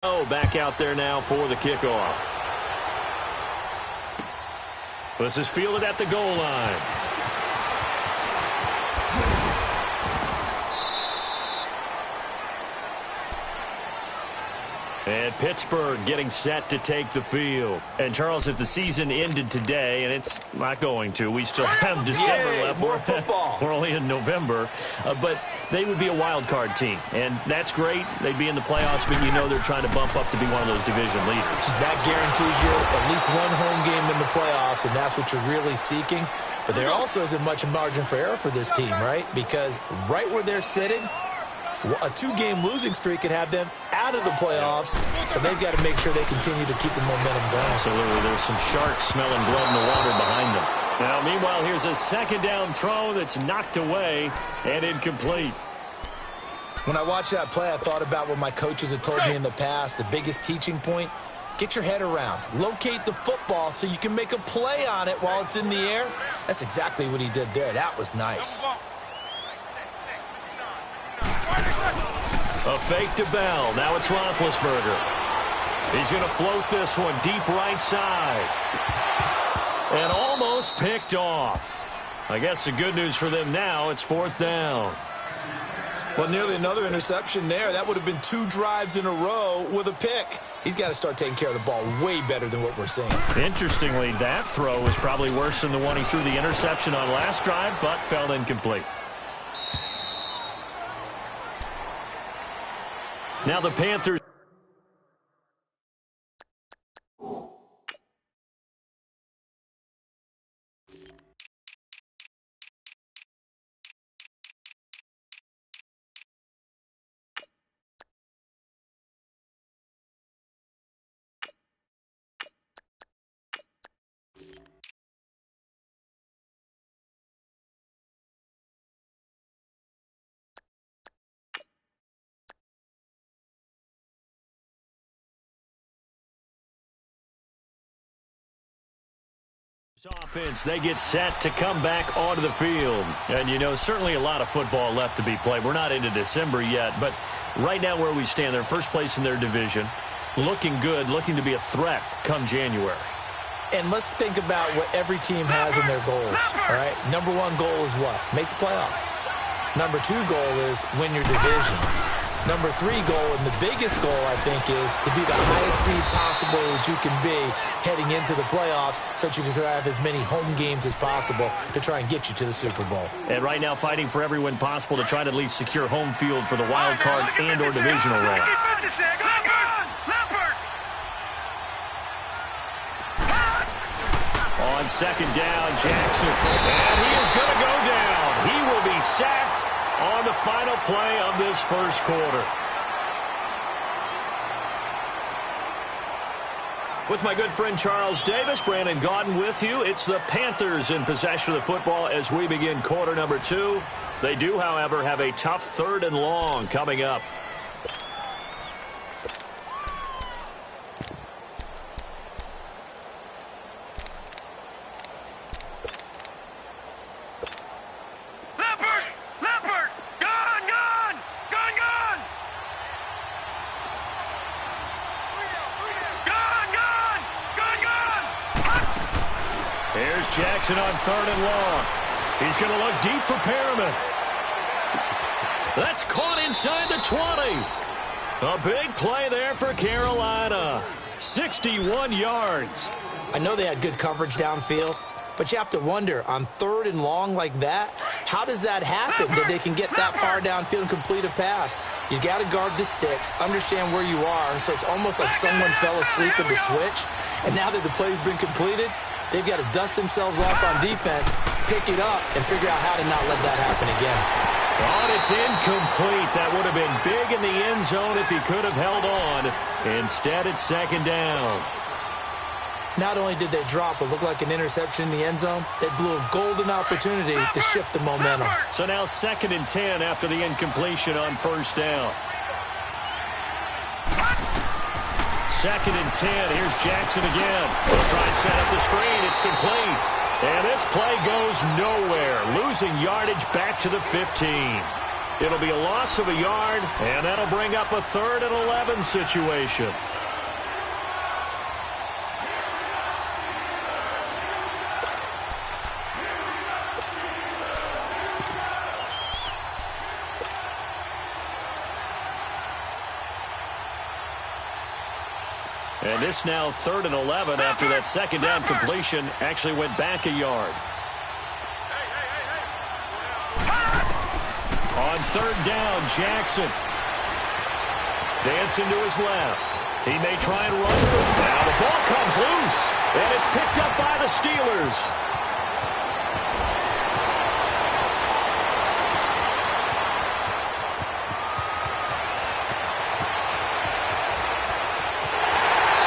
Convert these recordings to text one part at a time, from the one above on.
Oh, back out there now for the kickoff. This is fielded at the goal line. And Pittsburgh getting set to take the field. And, Charles, if the season ended today, and it's not going to, we still have December left. More football. We're only in November. But they would be a wild card team. And that's great. They'd be in the playoffs, but you know they're trying to bump up to be one of those division leaders. That guarantees you at least one home game in the playoffs, and that's what you're really seeking. But there also isn't much margin for error for this team, right? Because right where they're sitting, a two-game losing streak could have them out of the playoffs, so they've got to make sure they continue to keep the momentum going. Absolutely. There's some sharks smelling blood in the water behind them. Now, meanwhile, here's a second down throw that's knocked away and incomplete. When I watched that play, I thought about what my coaches had told me in the past. The biggest teaching point, get your head around. Locate the football so you can make a play on it while it's in the air. That's exactly what he did there. That was nice. A fake to Bell. Now it's Roethlisberger. He's going to float this one deep right side. And almost picked off. I guess the good news for them now, it's fourth down. Well, nearly another interception there. That would have been 2 drives in a row with a pick. He's got to start taking care of the ball way better than what we're seeing. Interestingly, that throw was probably worse than the one he threw the interception on last drive, but fell incomplete. Now the Panthers. Offense, they get set to come back onto the field. And, you know, certainly a lot of football left to be played. We're not into December yet, but right now where we stand, they're first place in their division, looking good, looking to be a threat come January. And let's think about what every team has in their goals, all right? Number 1 goal is what? Make the playoffs. Number 2 goal is win your division. Number 3 goal, and the biggest goal, I think, is to be the highest seed possible that you can be heading into the playoffs so that you can have as many home games as possible to try and get you to the Super Bowl. And right now fighting for every win possible to try to at least secure home field for the wild card and or divisional round. On second down, Jackson. And he is going to go down. He will be sacked on the final play of this first quarter. With my good friend Charles Davis, Brandon Gaudin with you. It's the Panthers in possession of the football as we begin quarter number 2. They do, however, have a tough 3rd and long coming up. Jackson on 3rd and long. He's going to look deep for Perriman. That's caught inside the 20. A big play there for Carolina. 61 yards. I know they had good coverage downfield, but you have to wonder, on 3rd and long like that, how does that happen that they can get that far downfield and complete a pass? You got to guard the sticks, understand where you are, so it's almost like someone fell asleep at the switch, and now that the play's been completed, they've got to dust themselves off on defense, pick it up, and figure out how to not let that happen again. Oh, it's incomplete. That would have been big in the end zone if he could have held on. Instead, it's second down. Not only did they drop what looked like an interception in the end zone, they blew a golden opportunity to shift the momentum. So now 2nd and 10 after the incompletion on first down. 2nd and 10. Here's Jackson again. He'll try and set up the screen. It's complete. And this play goes nowhere. Losing yardage back to the 15. It'll be a loss of a yard, and that'll bring up a 3rd and 11 situation. And this now 3rd and 11 after that second down completion actually went back a yard. On 3rd down, Jackson. Dancing to his left. He may try and run. Now the ball comes loose, and it's picked up by the Steelers.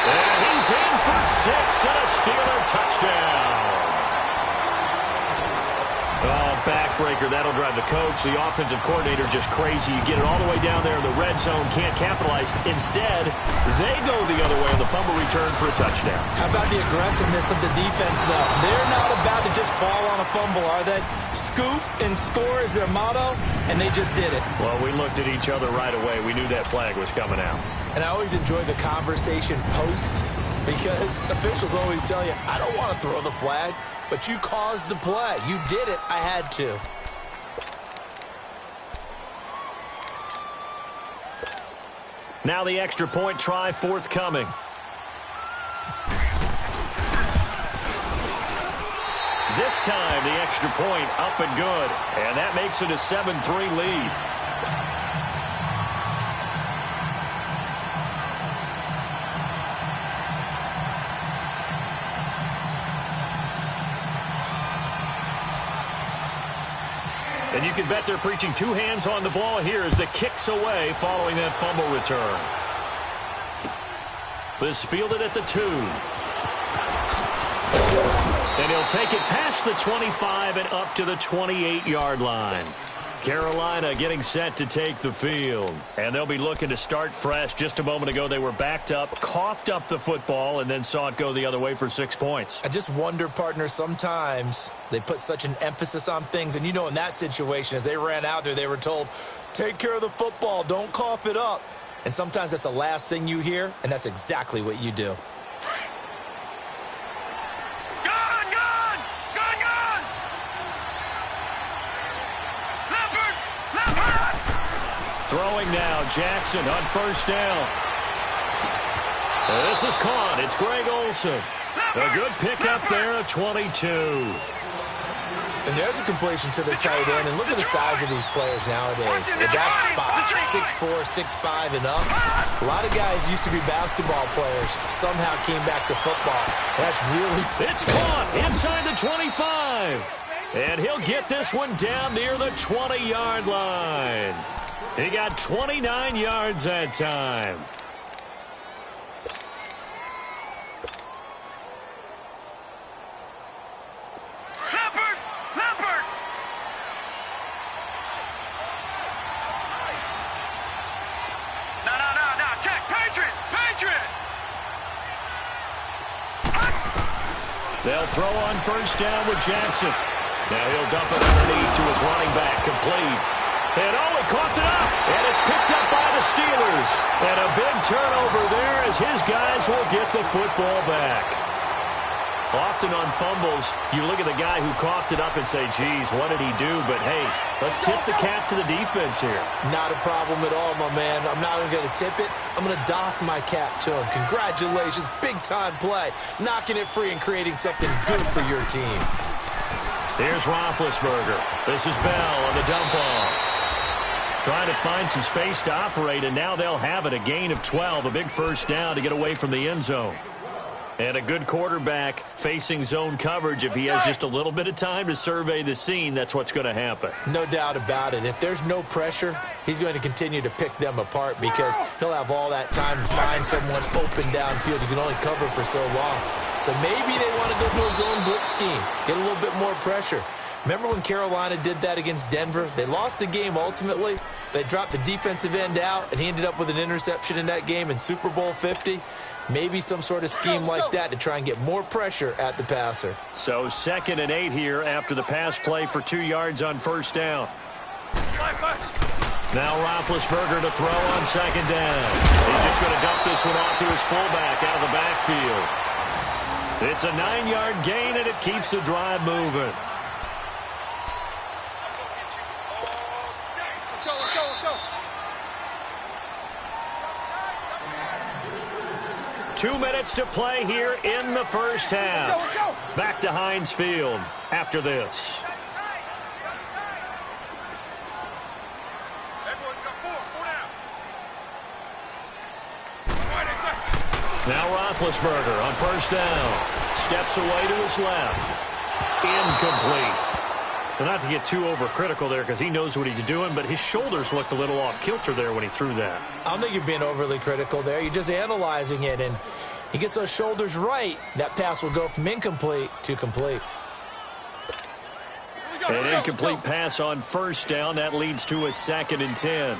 And he's in for 6 and a Steeler touchdown. Oh, backbreaker. That'll drive the coach, the offensive coordinator, just crazy. You get it all the way down there in the red zone, can't capitalize. Instead, they go the other way on the fumble return for a touchdown. How about the aggressiveness of the defense, though? They're not about to just fall on a fumble, are they? Scoop and score is their motto, and they just did it. Well, we looked at each other right away. We knew that flag was coming out. And I always enjoy the conversation post because officials always tell you, I don't want to throw the flag. But you caused the play. You did it. I had to. Now the extra point try forthcoming. This time the extra point up and good. And that makes it a 7-3 lead. And you can bet they're preaching 2 hands on the ball here as the kick's away following that fumble return. This fielded at the 2. And he'll take it past the 25 and up to the 28-yard line. Carolina getting set to take the field. And they'll be looking to start fresh. Just a moment ago, they were backed up, coughed up the football, and then saw it go the other way for 6 points. I just wonder, partner, sometimes they put such an emphasis on things. And, you know, in that situation, as they ran out there, they were told, take care of the football, don't cough it up. And sometimes that's the last thing you hear, and that's exactly what you do. Throwing now, Jackson on 1st down. This is caught. It's Greg Olsen. A good pickup there at 22. And there's a completion to the tight end. And look at the size of these players nowadays. At that spot, 6'4", 6'5", and up. A lot of guys used to be basketball players. Somehow came back to football. That's really... It's caught inside the 25. And he'll get this one down near the 20-yard line. He got 29 yards that time. Leopard! No, check, Patriot! They'll throw on 1st down with Jackson. Now he'll dump it underneath to his running back, complete. And he coughed it up, and it's picked up by the Steelers. And a big turnover there as his guys will get the football back. Often on fumbles, you look at the guy who coughed it up and say, geez, what did he do? But, hey, let's tip the cap to the defense here. Not a problem at all, my man. I'm not even going to tip it. I'm going to doff my cap to him. Congratulations, big-time play. Knocking it free and creating something good for your team. Here's Roethlisberger. This is Bell on the dump-off. Trying to find some space to operate, and now they'll have it. A gain of 12, a big 1st down to get away from the end zone. And a good quarterback facing zone coverage. If he has just a little bit of time to survey the scene, that's what's going to happen. No doubt about it. If there's no pressure, he's going to continue to pick them apart because he'll have all that time to find someone open downfield. You can only cover for so long. So maybe they want to go to a zone blitz scheme, get a little bit more pressure. Remember when Carolina did that against Denver? They lost the game ultimately. They dropped the defensive end out, and he ended up with an interception in that game in Super Bowl 50. Maybe some sort of scheme like that to try and get more pressure at the passer. So 2nd and 8 here after the pass play for 2 yards on 1st down. Now Roethlisberger to throw on second down. He's just going to dump this one off to his fullback out of the backfield. It's a 9-yard gain, and it keeps the drive moving. Let's go. 2 minutes to play here in the first half. Back to Heinz Field after this. Now Roethlisberger on first down. Steps away to his left. Incomplete. Well, not to get too overcritical there because he knows what he's doing, but his shoulders looked a little off kilter there when he threw that. I don't think you're being overly critical there. You're just analyzing it, and he gets those shoulders right. That pass will go from incomplete to complete. An incomplete pass on first down. That leads to a 2nd and 10.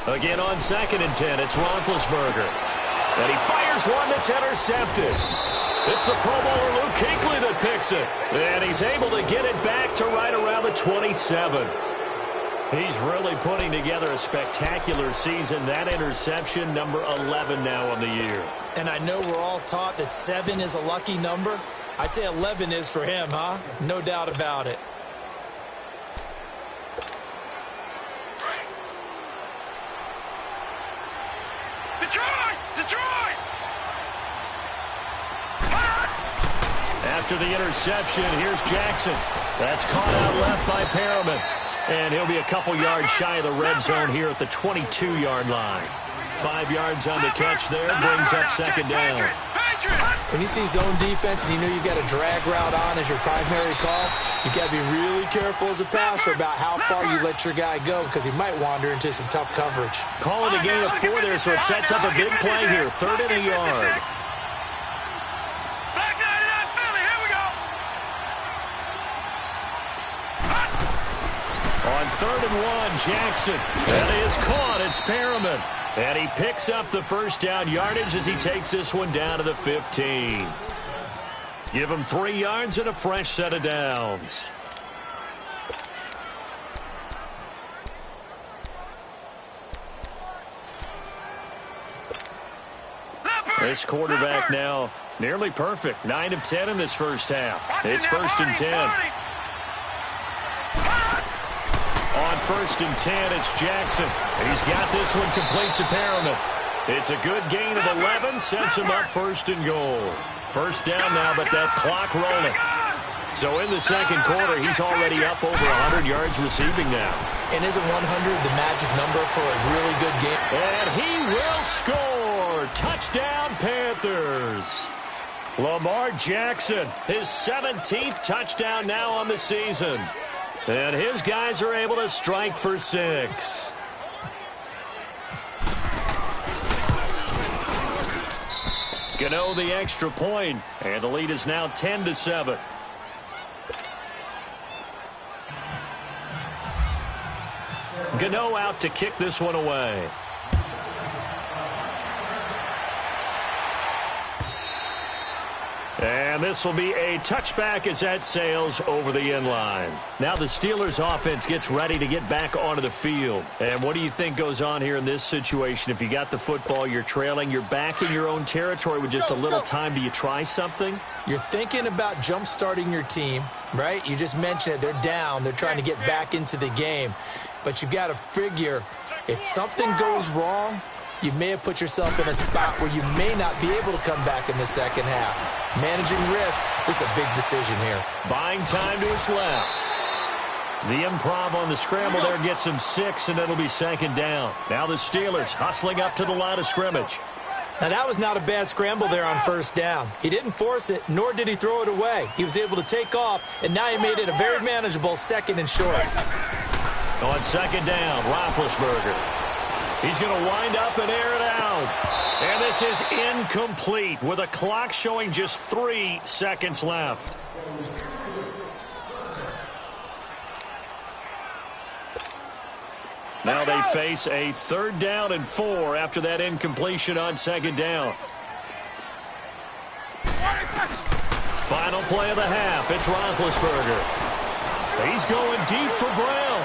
Again on 2nd and 10, it's Roethlisberger. And he fires one that's intercepted. It's the Pro Bowler Luke Kuechly that picks it. And he's able to get it back to right around the 27. He's really putting together a spectacular season. That interception, number 11 now on the year. And I know we're all taught that 7 is a lucky number. I'd say 11 is for him, huh? No doubt about it. Detroit! After the interception, here's Jackson. That's caught out left by Perriman. And he'll be a couple yards shy of the red zone here at the 22-yard line. 5 yards on the catch there, brings up 2nd down. When you see zone defense and you know you've got a drag route on as your primary call, you've got to be really careful as a passer about how far you let your guy go because he might wander into some tough coverage. Calling a gain of 4 there, so it sets up a big play here. 3rd and a yard. Back 99 Philly, here we go. On 3rd and 1, Jackson. That is caught. It's Perriman. And he picks up the first down yardage as he takes this one down to the 15. Give him 3 yards and a fresh set of downs. This quarterback now nearly perfect. 9 of 10 in this first half. It's 1st and 10. On 1st and 10, it's Jackson. And he's got this one complete to Perriman. It's a good gain of 11, sets him up 1st and goal. First down now, but that clock rolling. So in the second quarter, he's already up over 100 yards receiving now. And isn't 100 the magic number for a really good game? And he will score. Touchdown, Panthers. Lamar Jackson, his 17th touchdown now on the season. And his guys are able to strike for 6. Gano the extra point, and the lead is now 10-7. Gano out to kick this one away. And this will be a touchback as that sails over the end line. Now the Steelers offense gets ready to get back onto the field. And what do you think goes on here in this situation? If you got the football, you're trailing, you're back in your own territory with just a little time. Do you try something? You're thinking about jump-starting your team, right? You just mentioned it. They're down. They're trying to get back into the game. But you've got to figure if something goes wrong, you may have put yourself in a spot where you may not be able to come back in the second half. Managing risk, this is a big decision here. Buying time to his left. The improv on the scramble there gets him 6, and it'll be 2nd down. Now the Steelers hustling up to the line of scrimmage. Now that was not a bad scramble there on first down. He didn't force it, nor did he throw it away. He was able to take off, and now he made it a very manageable 2nd and short. On 2nd down, Roethlisberger. He's going to wind up and air it out. And this is incomplete with a clock showing just 3 seconds left. Now they face a 3rd down and 4 after that incompletion on 2nd down. play of the half. It's Roethlisberger. He's going deep for Brown.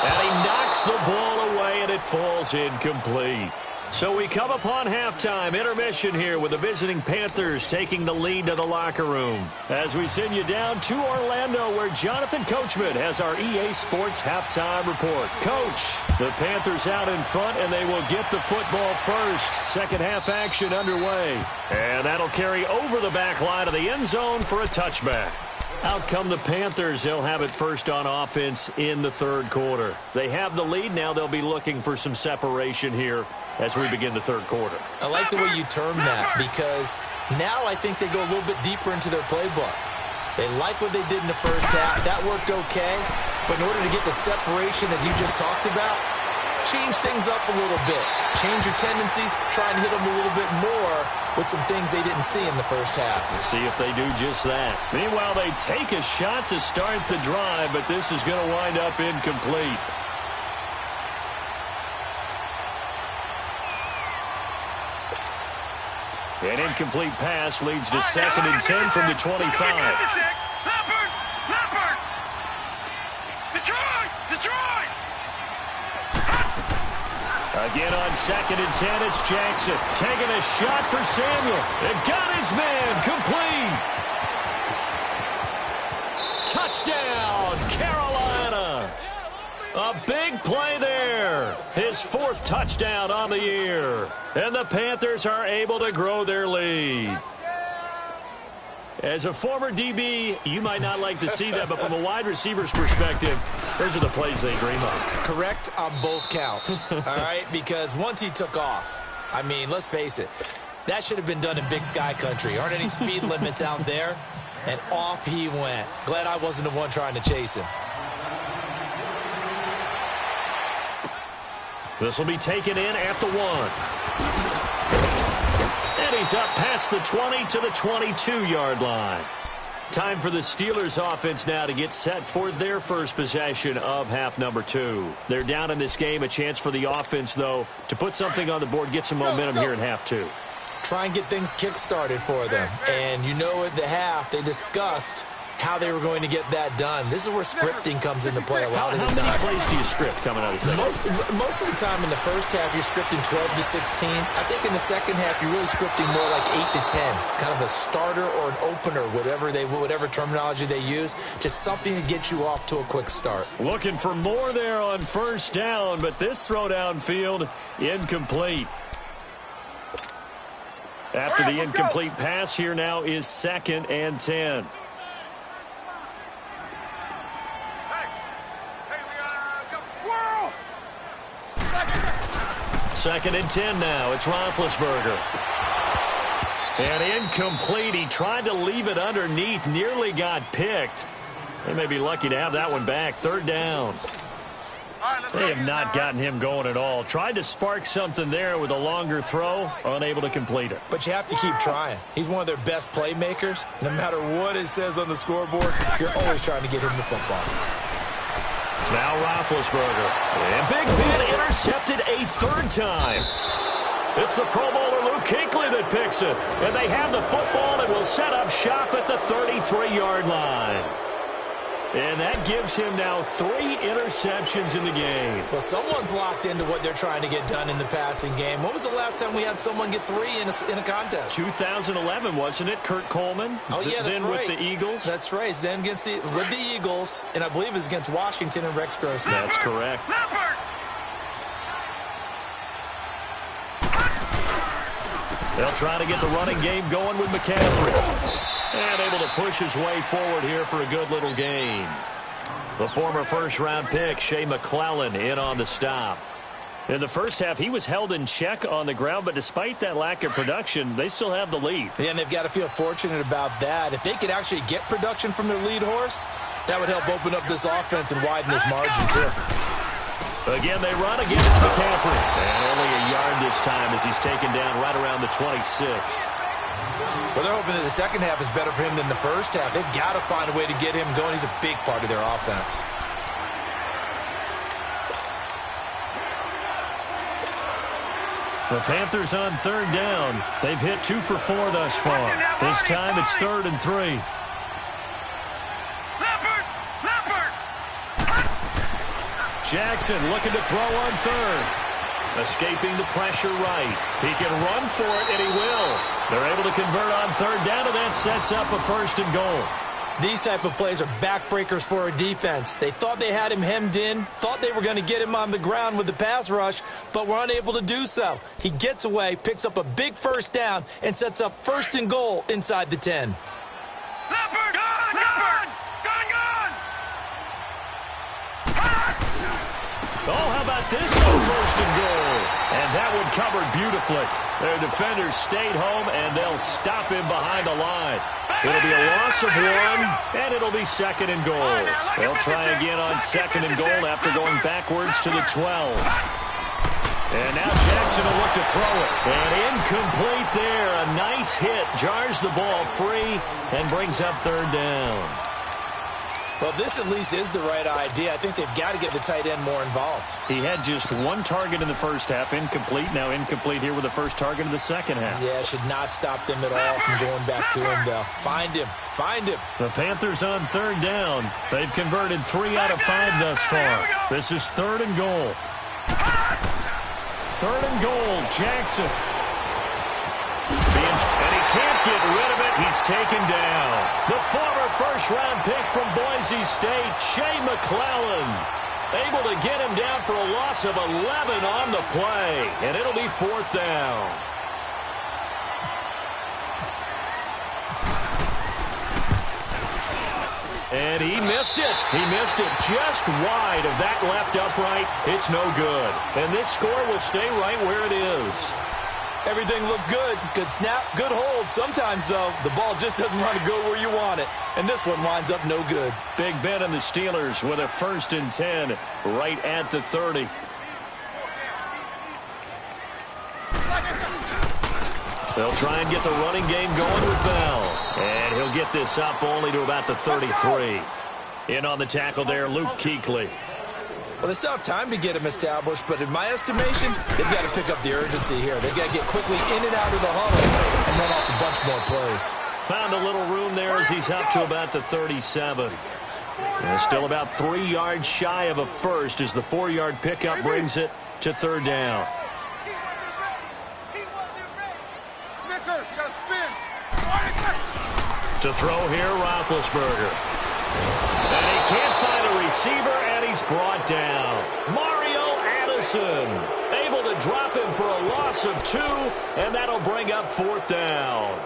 And he knocks the ball away, and it falls incomplete. So we come upon halftime, intermission here with the visiting Panthers taking the lead to the locker room. As we send you down to Orlando, where Jonathan Coachman has our EA Sports halftime report. Coach, the Panthers out in front, and they will get the football first. Second half action underway. And that'll carry over the back line of the end zone for a touchback. Out come the Panthers. They'll have it first on offense in the third quarter. They have the lead. Now they'll be looking for some separation here as we begin the third quarter. I like the way you term that, because now I think they go a little bit deeper into their playbook. They like what they did in the first half. That worked okay. But in order to get the separation that you just talked about, change things up a little bit. Change your tendencies. Try and hit them a little bit more with some things they didn't see in the first half. Let's see if they do just that. Meanwhile, they take a shot to start the drive, but this is going to wind up incomplete. An incomplete pass leads to 2nd and 10 from the 25. Detroit! Again on 2nd and 10, it's Jackson taking a shot for Samuel. And got his man complete. Touchdown, Carolina. A big play there. His 4th touchdown on the year. And the Panthers are able to grow their lead. As a former DB, you might not like to see that, but from a wide receiver's perspective, those are the plays they dream of. Correct on both counts, all right? Because once he took off, I mean, let's face it, that should have been done in Big Sky country. Aren't any speed limits out there? And off he went. Glad I wasn't the one trying to chase him. This will be taken in at the 1. And he's up past the 20 to the 22-yard line. Time for the Steelers offense now to get set for their first possession of half number 2. They're down in this game. A chance for the offense, though, to put something on the board, get some momentum here in half 2. Try and get things kick-started for them. And you know at the half, they discussed how they were going to get that done. This is where scripting comes into play a lot of the time. How many plays do you script coming out of the second? Most of the time in the first half, you're scripting 12 to 16. I think in the second half, you're really scripting more like 8 to 10. Kind of a starter or an opener, whatever terminology they use. Just something to get you off to a quick start. Looking for more there on first down, but this throw downfield incomplete. After the incomplete pass, here now is 2nd and 10. Second and 10 now. It's Roethlisberger. And incomplete. He tried to leave it underneath. Nearly got picked. They may be lucky to have that one back. 3rd down. They have not gotten him going at all. Tried to spark something there with a longer throw. Unable to complete it. But you have to keep trying. He's one of their best playmakers. No matter what it says on the scoreboard, you're always trying to get him the football. Now Roethlisberger. And Big Ben intercepted a 3rd time. It's the Pro Bowler Luke Kuechly that picks it. And they have the football and will set up shop at the 33-yard line. And that gives him now 3 interceptions in the game. Well, someone's locked into what they're trying to get done in the passing game. When was the last time we had someone get 3 in a contest? 2011, wasn't it? Kurt Coleman? Oh, yeah, that's then right. With the Eagles? That's right. Then with the Eagles, and I believe it was against Washington and Rex Grossman. That's correct. They'll try to get the running game going with McCaffrey. And able to push his way forward here for a good little gain. The former first-round pick, Shea McClellan, in on the stop. In the first half, he was held in check on the ground, but despite that lack of production, they still have the lead. Yeah, and they've got to feel fortunate about that. If they could actually get production from their lead horse, that would help open up this offense and widen this margin, too. Again, they run. Again, it's McCaffrey. And only a yard this time as he's taken down right around the 26. Well, they're hoping that the second half is better for him than the first half. They've got to find a way to get him going. He's a big part of their offense. The Panthers on third down. They've hit 2 for 4 thus far. This time it's 3rd and 3. Jackson looking to throw on 3rd. Escaping the pressure right. He can run for it, and he will. They're able to convert on 3rd down, and that sets up a 1st and goal. These type of plays are backbreakers for a defense. They thought they had him hemmed in, thought they were going to get him on the ground with the pass rush, but were unable to do so. He gets away, picks up a big 1st down, and sets up 1st and goal inside the 10. Oh, how about this on 1st and goal? And that one covered beautifully. Their defenders stayed home, and they'll stop him behind the line. It'll be a loss of 1, and it'll be 2nd and goal. They'll try again on 2nd and goal after going backwards to the 12. And now Jackson will look to throw it. And incomplete there. A nice hit. Jars the ball free and brings up 3rd down. Well, this at least is the right idea. I think they've got to get the tight end more involved. He had just 1 target in the first half, incomplete. Now incomplete here with the first target in the second half. Yeah, should not stop them at all from going back to him, though. Find him. Find him. The Panthers on 3rd down. They've converted 3 out of 5 thus far. This is 3rd and goal. 3rd and goal, Jackson. And he can't get rid of it. He's taken down. The former first-round pick from Boise State, Shea McClellan, able to get him down for a loss of 11 on the play. And it'll be 4th down. And he missed it. He missed it just wide of that left upright. It's no good. And this score will stay right where it is. Everything looked good. Good snap, good hold. Sometimes, though, the ball just doesn't want to go where you want it. And this one winds up no good. Big Ben and the Steelers with a 1st and 10 right at the 30. They'll try and get the running game going with Bell. And he'll get this up only to about the 33. In on the tackle there, Luke Kuechly. Well, they still have time to get him established, but in my estimation, they've got to pick up the urgency here. They've got to get quickly in and out of the huddle and run off a bunch more plays. Found a little room there as he's up to about the 37. And still about 3 yards shy of a first as the 4-yard pickup brings it to 3rd down. To throw here, Roethlisberger. And he can't find a receiver, and he's brought down. Mario Addison able to drop him for a loss of 2, and that'll bring up 4th down.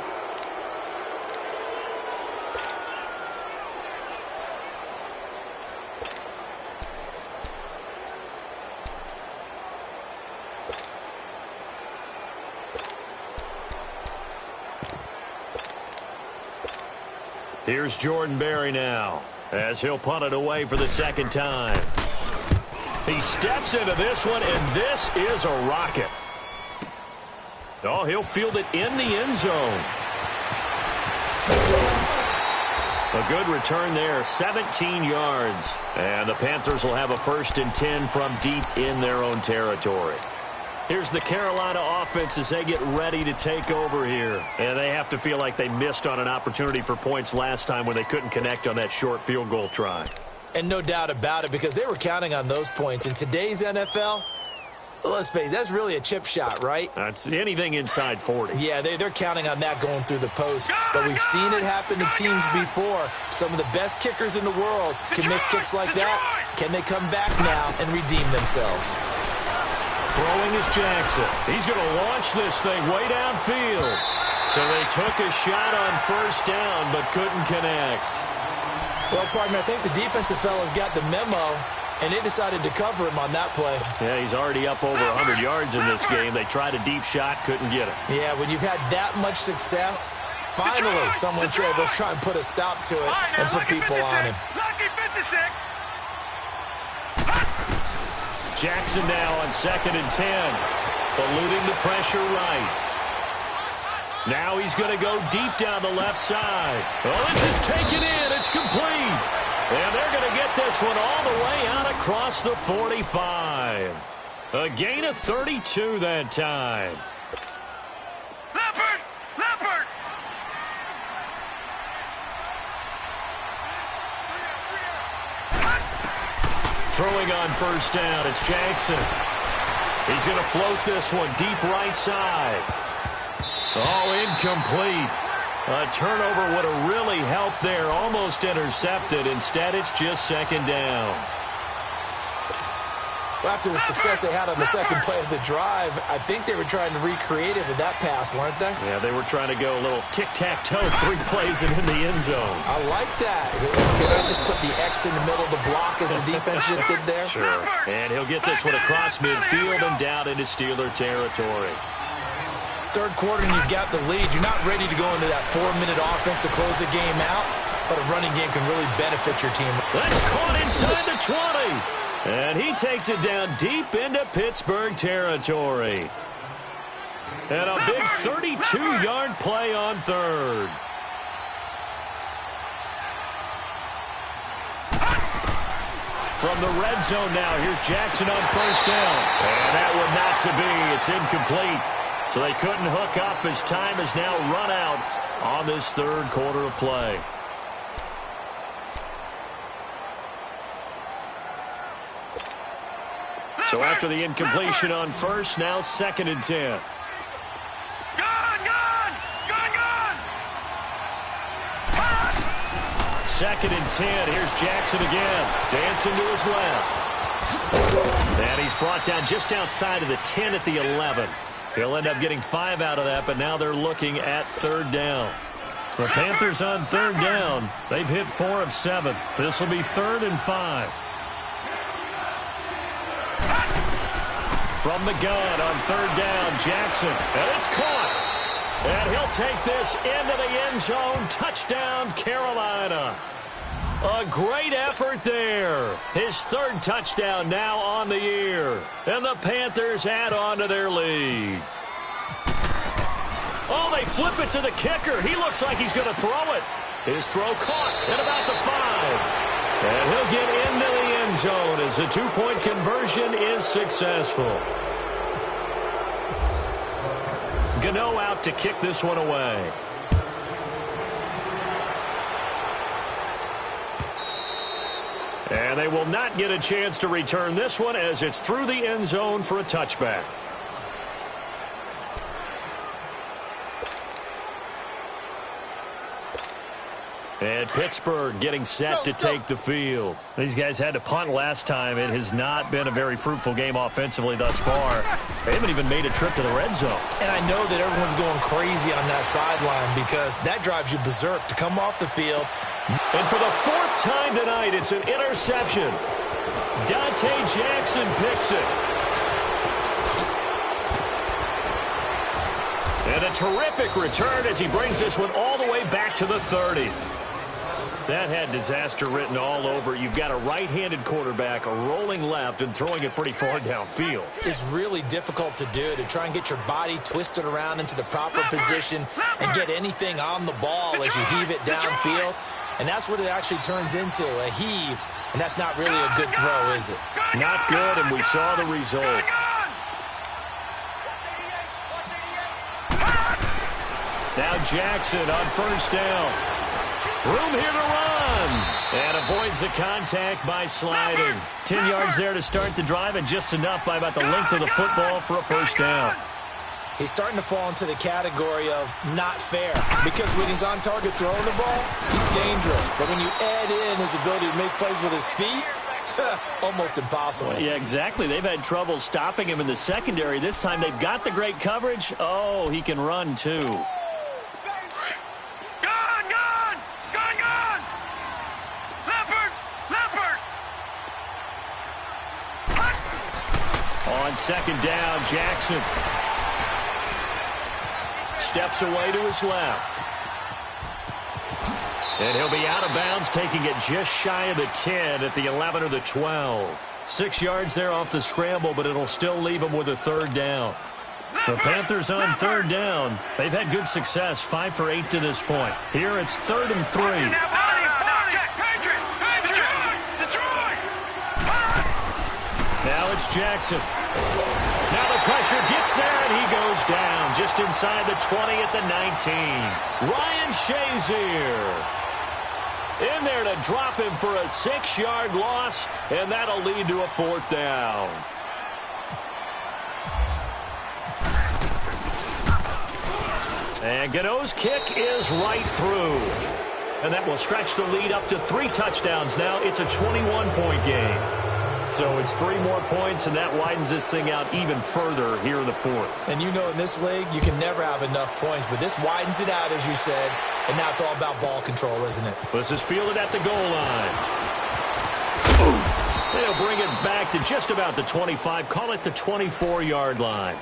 Here's Jordan Berry now, as he'll punt it away for the 2nd time. He steps into this one, and this is a rocket. Oh, he'll field it in the end zone. A good return there, 17 yards. And the Panthers will have a 1st and 10 from deep in their own territory. Here's the Carolina offense as they get ready to take over here. And they have to feel like they missed on an opportunity for points last time when they couldn't connect on that short field goal try. And no doubt about it, because they were counting on those points. In today's NFL, let's face it, that's really a chip shot, right? That's anything inside 40. Yeah, they're counting on that going through the post. But we've seen it happen to teams before. Some of the best kickers in the world can miss kicks like that. Can they come back now and redeem themselves? Throwing is Jackson. He's going to launch this thing way downfield. So they took a shot on 1st down but couldn't connect. Well, partner, I think the defensive fellas got the memo, and they decided to cover him on that play. Yeah, he's already up over 100 yards in this game. They tried a deep shot, couldn't get it. Yeah, when you've had that much success, finally someone said, let's try and put a stop to it and put people on him. Jackson now on 2nd and 10, eluding the pressure right. Now he's going to go deep down the left side. Oh, this is taken in. It's complete. And they're going to get this one all the way out across the 45. A gain of 32 that time. Leopard! Leopard! Throwing on first down, it's Jackson. He's going to float this one deep right side. Oh, incomplete. A turnover would have really helped there. Almost intercepted. Instead, it's just second down. Well, after the success they had on the second play of the drive, I think they were trying to recreate it with that pass, weren't they? Yeah, they were trying to go a little tic-tac-toe, 3 plays and in the end zone. I like that. Can I just put the X in the middle of the block as the defense just did there? Sure. And he'll get this one across midfield and down into Steeler territory. Third quarter and you've got the lead. You're not ready to go into that 4-minute offense to close the game out, but a running game can really benefit your team. That's caught inside the 20. And he takes it down deep into Pittsburgh territory. And a big 32-yard play on third. From the red zone now, here's Jackson on first down. And that one not to be. It's incomplete. So they couldn't hook up as time is now run out on this third quarter of play. So after the incompletion on first, now 2nd and 10. Gone! Gone! Gone! Gone! 2nd and 10. Here's Jackson again. Dancing to his left. And he's brought down just outside of the 10 at the 11. He'll end up getting 5 out of that, but now they're looking at third down. The Panthers on third down. They've hit 4 of 7. This will be 3rd and 5. From the gun on third down, Jackson. And it's caught. And he'll take this into the end zone. Touchdown, Carolina. A great effort there. His 3rd touchdown now on the year. And the Panthers add on to their lead. Oh, they flip it to the kicker. He looks like he's going to throw it. His throw caught at about the 5. And he'll get into the end zone as the 2-point conversion is successful. Gano out to kick this one away. And they will not get a chance to return this one as it's through the end zone for a touchback. And Pittsburgh getting set to take the field. These guys had to punt last time. It has not been a very fruitful game offensively thus far. They haven't even made a trip to the red zone. And I know that everyone's going crazy on that sideline because that drives you berserk to come off the field. And for the 4th time tonight, it's an interception. Dante Jackson picks it. And a terrific return as he brings this one all the way back to the 30. That had disaster written all over. You've got a right-handed quarterback rolling left and throwing it pretty far downfield. It's really difficult to do, to try and get your body twisted around into the proper position and get anything on the ball as you heave it downfield. And that's what it actually turns into, a heave. And that's not really a good throw, is it? Not good, and we saw the result. Now Jackson on first down. Room here to run. And avoids the contact by sliding. 10 yards there to start the drive, and just enough by about the length of the football for a first down. He's starting to fall into the category of not fair, because when he's on target throwing the ball, he's dangerous. But when you add in his ability to make plays with his feet, almost impossible. Well, yeah, exactly. They've had trouble stopping him in the secondary. This time they've got the great coverage. Oh, he can run too. On second down, Jackson steps away to his left. And he'll be out of bounds, taking it just shy of the 10 at the 11 or the 12. 6 yards there off the scramble, but it'll still leave him with a third down. The Panthers on third down. They've had good success, 5 for 8 to this point. Here it's 3rd and 3. Now it's Jackson. Now the pressure gets there, and he goes down just inside the 20 at the 19. Ryan Shazier in there to drop him for a 6-yard loss, and that'll lead to a 4th down. And Gano's kick is right through. And that will stretch the lead up to 3 touchdowns now. It's a 21-point game. So it's 3 more points, and that widens this thing out even further here in the 4th. And you know in this league, you can never have enough points, but this widens it out, as you said, and now it's all about ball control, isn't it? This is fielded at the goal line. They'll bring it back to just about the 25, call it the 24-yard line.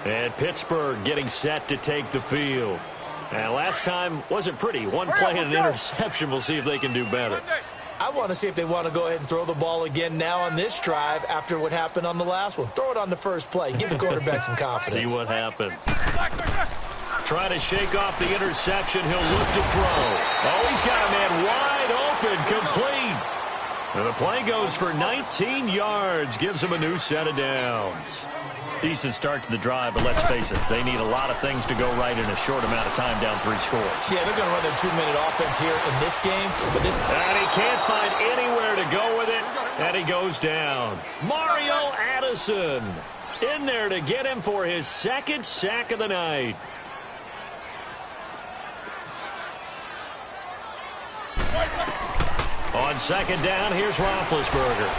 And Pittsburgh getting set to take the field. And last time wasn't pretty. One play and an interception. We'll see if they can do better. I want to see if they want to go ahead and throw the ball again now on this drive after what happened on the last one. Throw it on the first play. Give the quarterback some confidence. See what happens. Trying to shake off the interception. He'll look to throw. Oh, he's got a man wide open, complete. And the play goes for 19 yards. Gives him a new set of downs. Decent start to the drive, but let's face it, they need a lot of things to go right in a short amount of time, down 3 scores. Yeah, they're going to run their 2-minute offense here in this game. But and he can't find anywhere to go with it, and he goes down. Mario Addison in there to get him for his 2nd sack of the night. On 2nd down, here's Roethlisberger.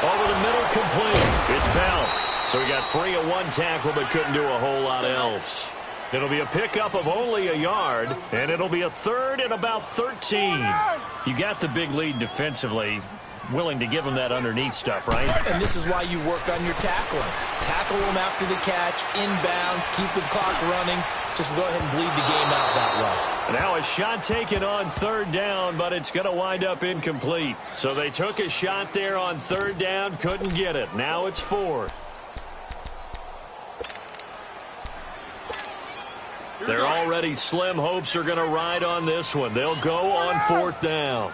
Over the middle, complete. It's Bell. So he got free of 1 tackle, but couldn't do a whole lot else. It'll be a pickup of only a yard, and it'll be a 3rd and about 13. You got the big lead defensively. Willing to give him that underneath stuff, right? And this is why you work on your tackling. Tackle them after the catch, inbounds, keep the clock running. Just go ahead and bleed the game out that way. Now a shot taken on 3rd down, but it's going to wind up incomplete. So they took a shot there on 3rd down, couldn't get it. Now it's 4th. Their already slim hopes are going to ride on this one. They'll go on 4th down.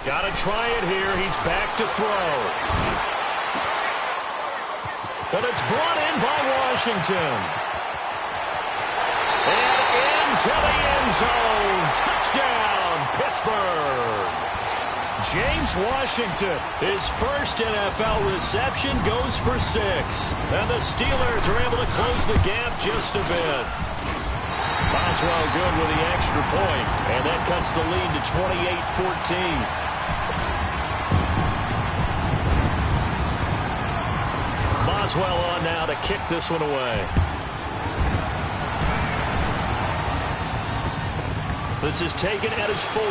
Got to try it here. He's back to throw. But it's brought in by Washington. And into the end zone. Touchdown, Pittsburgh. James Washington, his first NFL reception, goes for 6. And the Steelers are able to close the gap just a bit. Boswell good with the extra point. And that cuts the lead to 28-14. Boswell on now to kick this one away. This is taken at his 4.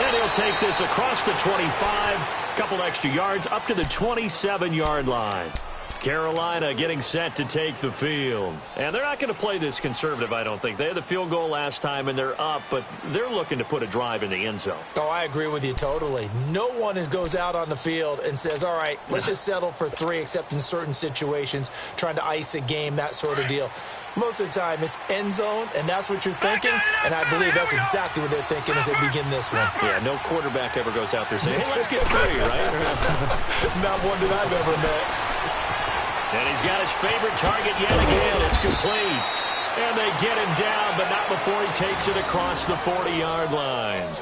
And he'll take this across the 25. Couple extra yards up to the 27-yard line. Carolina getting set to take the field. And they're not going to play this conservative, I don't think. They had the field goal last time, and they're up, but they're looking to put a drive in the end zone. Oh, I agree with you totally. No one goes out on the field and says, all right, let's just settle for 3, except in certain situations, trying to ice a game, that sort of deal. Most of the time, it's end zone, and that's what you're thinking, and I believe that's exactly what they're thinking as they begin this one. Yeah, no quarterback ever goes out there saying, hey, let's get 3, right? Not one that I've ever met. And he's got his favorite target yet again. It's complete. And they get him down, but not before he takes it across the 40-yard line.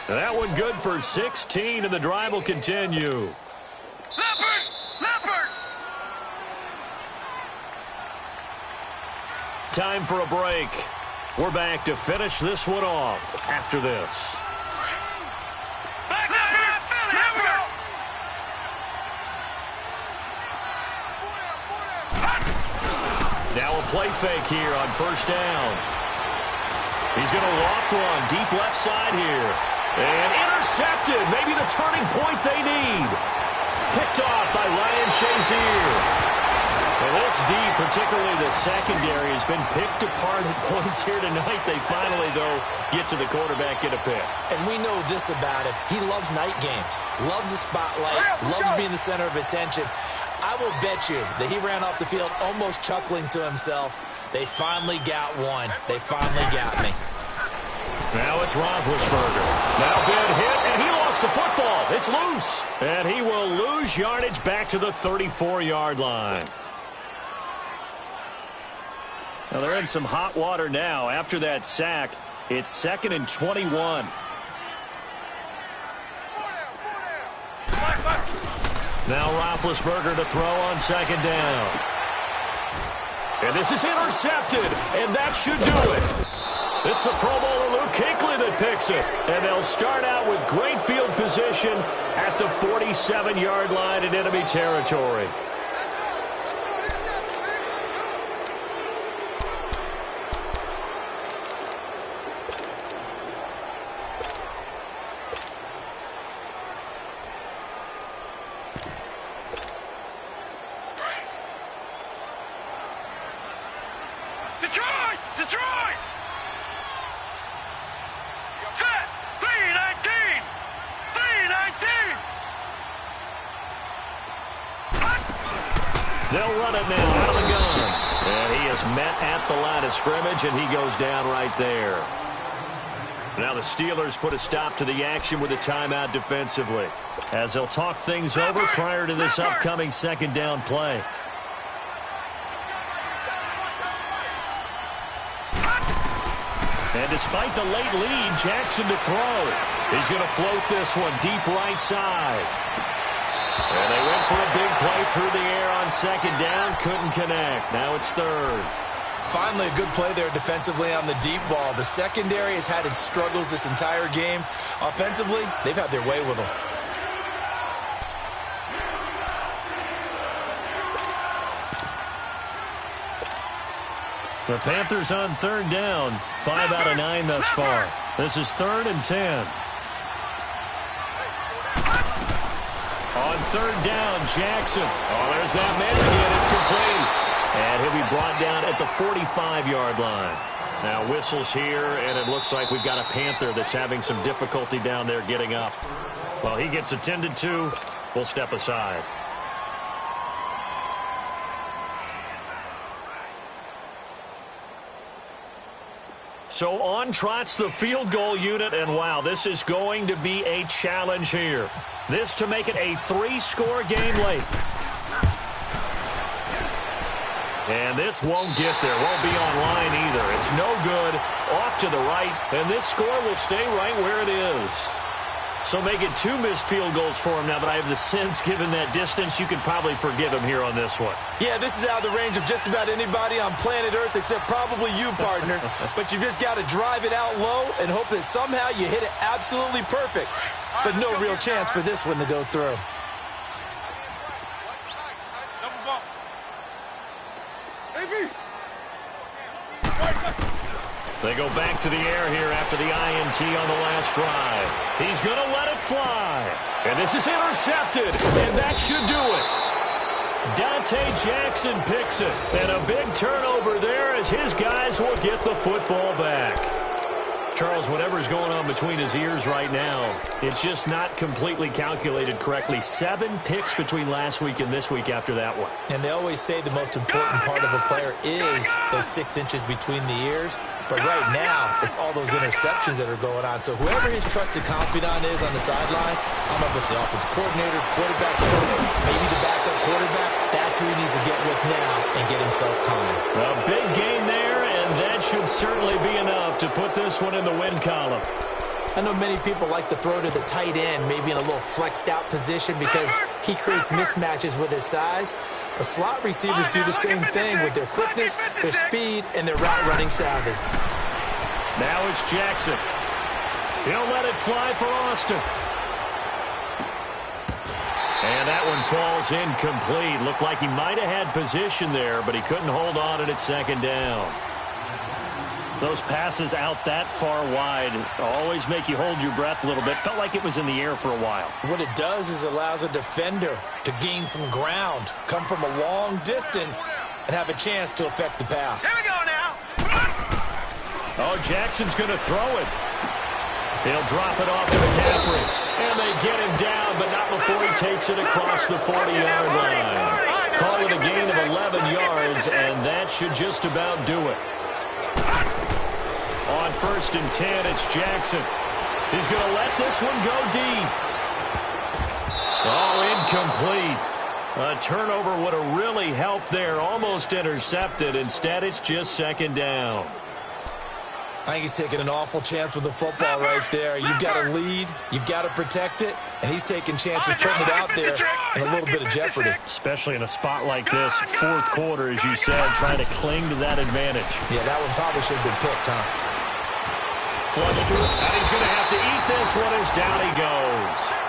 That one good for 16, and the drive will continue. Leopard! Time for a break. We're back to finish this one off after this. Now a play fake here on 1st down. He's going to loft one deep left side here. And intercepted. Maybe the turning point they need. Picked off by Ryan Shazier. Well, this D, particularly the secondary, has been picked apart at points here tonight. They finally, though, get to the quarterback, get a pick. And we know this about him. He loves night games. Loves the spotlight. Loves being the center of attention. I will bet you that he ran off the field almost chuckling to himself. They finally got one. They finally got me. Now it's Roethlisberger. Now big hit, and he lost the football. It's loose. And he will lose yardage back to the 34-yard line. Now they're in some hot water now. After that sack, it's 2nd and 21. Now Roethlisberger to throw on 2nd down. And this is intercepted, and that should do it. It's the Pro Bowler Luke Kuechly that picks it. And they'll start out with great field position at the 47-yard line in enemy territory. Detroit! Detroit! Set! 319! 319! They'll run it now out of the gun. And he is met at the line of scrimmage, and he goes down right there. Now the Steelers put a stop to the action with a timeout defensively, as they'll talk things over prior to this upcoming 2nd down play. And despite the late lead, Jackson to throw. He's going to float this one deep right side. And they went for a big play through the air on 2nd down. Couldn't connect. Now it's 3rd. Finally, a good play there defensively on the deep ball. The secondary has had its struggles this entire game. Offensively, they've had their way with them. The Panthers on 3rd down. 5 out of 9 thus far. This is 3rd and 10. On 3rd down, Jackson. Oh, there's that man again. It's complete. And he'll be brought down at the 45-yard line. Now whistles here, and it looks like we've got a Panther that's having some difficulty down there getting up. Well, he gets attended to. We'll step aside. So on trots the field goal unit, and wow, this is going to be a challenge here. This to make it a 3-score game late. And this won't get there, won't be online either. It's no good, off to the right, and this score will stay right where it is. So make it 2 missed field goals for him now, but I have the sense, given that distance, you could probably forgive him here on this one. Yeah, this is out of the range of just about anybody on planet Earth except probably you, partner. But you just got to drive it out low and hope that somehow you hit it absolutely perfect. But no real chance for this one to go through. They go back to the air here after the INT on the last drive. He's going to let it fly. And this is intercepted, and that should do it. Dante Jackson picks it. And a big turnover there as his guys will get the football back. Charles, whatever's going on between his ears right now, it's just not completely calculated correctly. 7 picks between last week and this week after that one. And they always say the most important part of a player is those 6 inches between the ears. But right now, it's all those interceptions that are going on. So whoever his trusted confidant is on the sidelines, I don't know if it's the offensive coordinator, quarterback's coach, maybe the backup quarterback, that's who he needs to get with now and get himself calm. A big gain there, and that should certainly be enough to put this one in the win column. I know many people like to throw to the tight end, maybe in a little flexed out position because he creates mismatches with his size. But slot receivers do the same thing with their quickness, their speed, and their route running savvy. Now it's Jackson. He'll let it fly for Austin. And that one falls incomplete. Looked like he might have had position there, but he couldn't hold on at 2nd down. Those passes out that far wide always make you hold your breath a little bit. Felt like it was in the air for a while. What it does is allows a defender to gain some ground, come from a long distance, and have a chance to affect the pass. Here we go now. Oh, Jackson's going to throw it. He'll drop it off to McCaffrey. And they get him down, but not before he takes it across the 40-yard line. Call it a gain of 11 yards, and that should just about do it. On 1st and 10, it's Jackson. He's going to let this one go deep. Oh, incomplete. A turnover would have really helped there. Almost intercepted. Instead, it's just 2nd down. I think he's taking an awful chance with the football right there. You've got to lead. You've got to protect it. And he's taking chances putting it out there in a little bit of jeopardy. Especially in a spot like this, 4th quarter, as you said, trying to cling to that advantage. Yeah, that one probably should have been picked, huh? Flush to it, and he's going to have to eat this one as down he goes.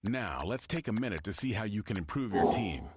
Now, let's take a minute to see how you can improve your team.